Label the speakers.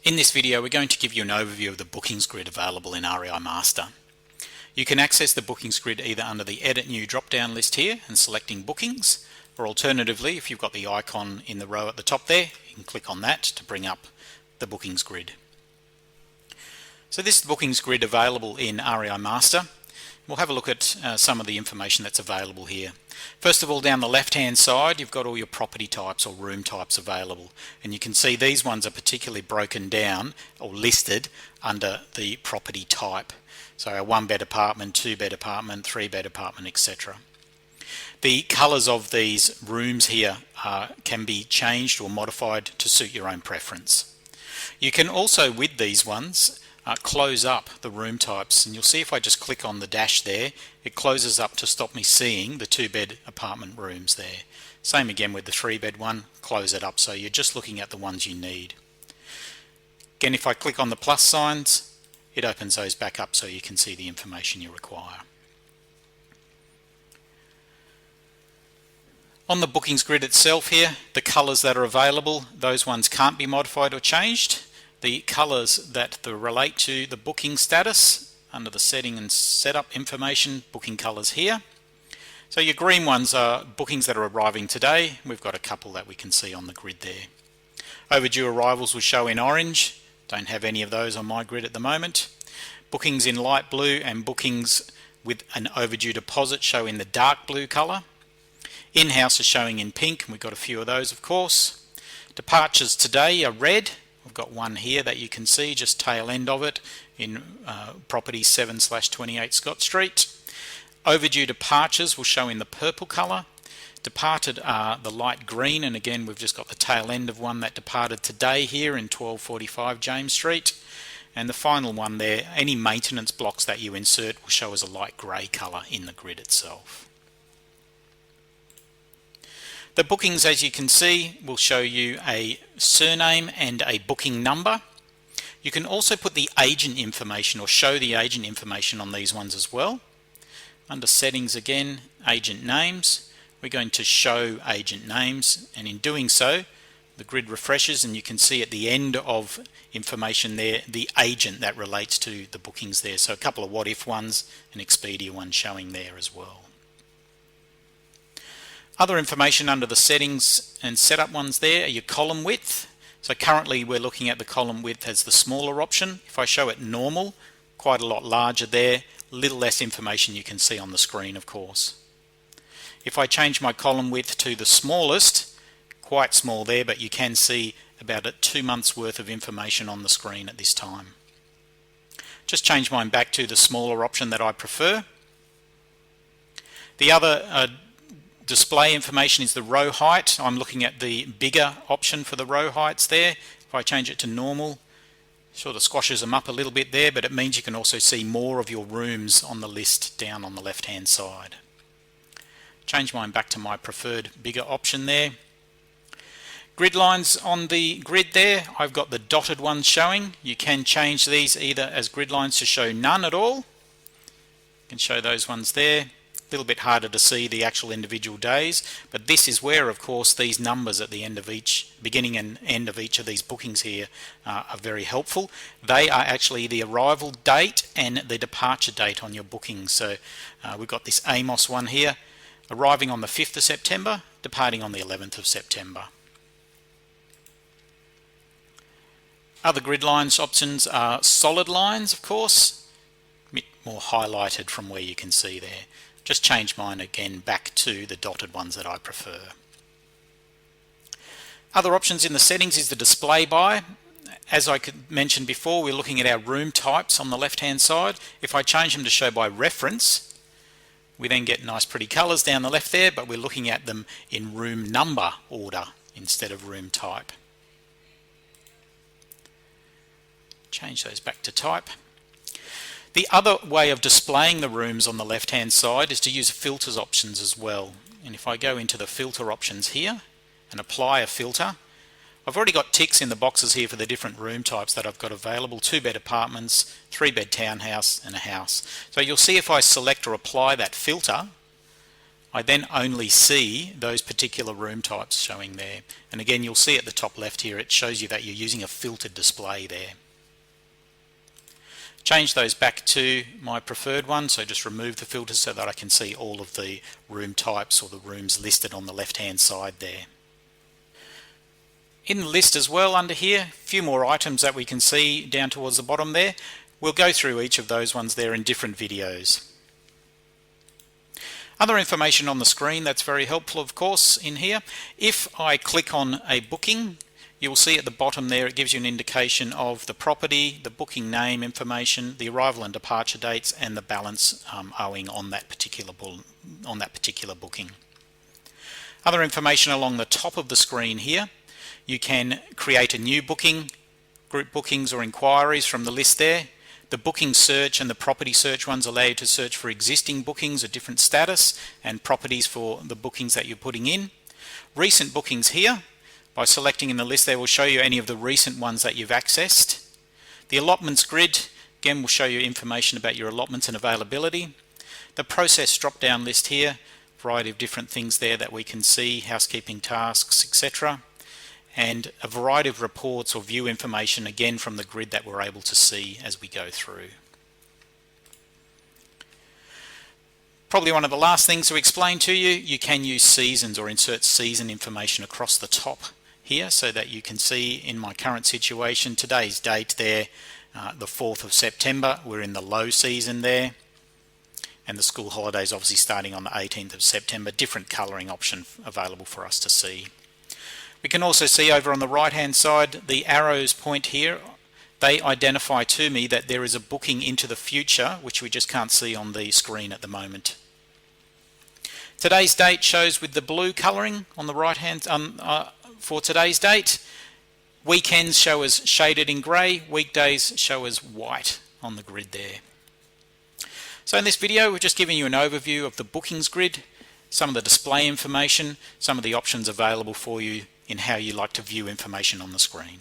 Speaker 1: In this video we're going to give you an overview of the bookings grid available in REI Master. You can access the bookings grid either under the Edit New drop down list here and selecting bookings, or alternatively if you've got the icon in the row at the top there, you can click on that to bring up the bookings grid. So this is the bookings grid available in REI Master. We'll have a look at some of the information that's available here. First of all, down the left hand side you've got all your property types or room types available, and you can see these ones are particularly broken down or listed under the property type. So a 1-bed apartment, 2-bed apartment, 3-bed apartment, etc. The colours of these rooms here can be changed or modified to suit your own preference. You can also, with these ones, close up the room types, and you'll see if I just click on the dash there, it closes up to stop me seeing the 2-bed apartment rooms there. Same again with the 3-bed one, close it up so you're just looking at the ones you need. Again, if I click on the plus signs, it opens those back up so you can see the information you require. On the bookings grid itself here, the colours that are available, those ones can't be modified or changed. The colours that relate to the booking status under the setting and setup information, booking colours here. So your green ones are bookings that are arriving today. We've got a couple that we can see on the grid there. Overdue arrivals will show in orange. Don't have any of those on my grid at the moment. Bookings in light blue and bookings with an overdue deposit show in the dark blue colour. In-house is showing in pink, and we've got a few of those of course. Departures today are red. We've got one here that you can see, just tail end of it in property 7/28 Scott Street. Overdue departures will show in the purple colour. Departed are the light green, and again we've just got the tail end of one that departed today here in 1245 James Street. And the final one there, any maintenance blocks that you insert will show as a light grey colour in the grid itself. The bookings, as you can see, will show you a surname and a booking number. You can also put the agent information or show the agent information on these ones as well. Under settings again, agent names, we're going to show agent names, and in doing so the grid refreshes and you can see at the end of information there the agent that relates to the bookings there. So a couple of what if ones and Expedia ones showing there as well. Other information under the settings and setup ones there are your column width. So currently we're looking at the column width as the smaller option. If I show it normal, quite a lot larger there, little less information you can see on the screen of course. If I change my column width to the smallest, quite small there, but you can see about 2 months worth of information on the screen at this time. Just change mine back to the smaller option that I prefer. The other display information is the row height. I'm looking at the bigger option for the row heights there. If I change it to normal, sort of squashes them up a little bit there, but it means you can also see more of your rooms on the list down on the left hand side. Change mine back to my preferred bigger option there. Grid lines on the grid there, I've got the dotted ones showing. You can change these either as grid lines to show none at all. You can show those ones there. A little bit harder to see the actual individual days, but this is where of course these numbers at the end of each, beginning and end of each of these bookings here are very helpful. They are actually the arrival date and the departure date on your bookings. So we've got this Amos one here, arriving on the 5th of September, departing on the 11th of September. Other grid lines options are solid lines of course, a bit more highlighted from where you can see there. Just change mine again back to the dotted ones that I prefer. Other options in the settings is the display by. As I mentioned before, we're looking at our room types on the left hand side. If I change them to show by reference, we then get nice pretty colours down the left there, but we're looking at them in room number order instead of room type. Change those back to type. The other way of displaying the rooms on the left hand side is to use filters options as well. And if I go into the filter options here and apply a filter, I've already got ticks in the boxes here for the different room types that I've got available: 2-bed apartments, 3-bed townhouse and a house. So you'll see if I select or apply that filter, I then only see those particular room types showing there. And again, you'll see at the top left here, it shows you that you're using a filtered display there. Change those back to my preferred one, so just remove the filter so that I can see all of the room types or the rooms listed on the left hand side there. In the list as well under here, a few more items that we can see down towards the bottom there. We'll go through each of those ones there in different videos. Other information on the screen that's very helpful, of course, in here. If I click on a booking, you'll see at the bottom there it gives you an indication of the property, the booking name information, the arrival and departure dates, and the balance owing on that particular booking. Other information along the top of the screen here. You can create a new booking, group bookings or inquiries from the list there. The booking search and the property search ones allow you to search for existing bookings of different status and properties for the bookings that you're putting in. Recent bookings here, by selecting in the list there will show you any of the recent ones that you've accessed. The Allotments Grid, again, will show you information about your allotments and availability. The process drop down list here, variety of different things there that we can see, housekeeping tasks, etc. And a variety of reports or view information again from the grid that we're able to see as we go through. Probably one of the last things to explain to you, you can use seasons or insert season information across the top here so that you can see in my current situation, today's date there, the 4th of September, we're in the low season there, and the school holidays obviously starting on the 18th of September, different colouring option available for us to see. We can also see over on the right hand side the arrows point here. They identify to me that there is a booking into the future which we just can't see on the screen at the moment. Today's date shows with the blue colouring on the right hand for today's date. Weekends show as shaded in grey, weekdays show as white on the grid there. So in this video we're just giving you an overview of the bookings grid, some of the display information, some of the options available for you in how you like to view information on the screen.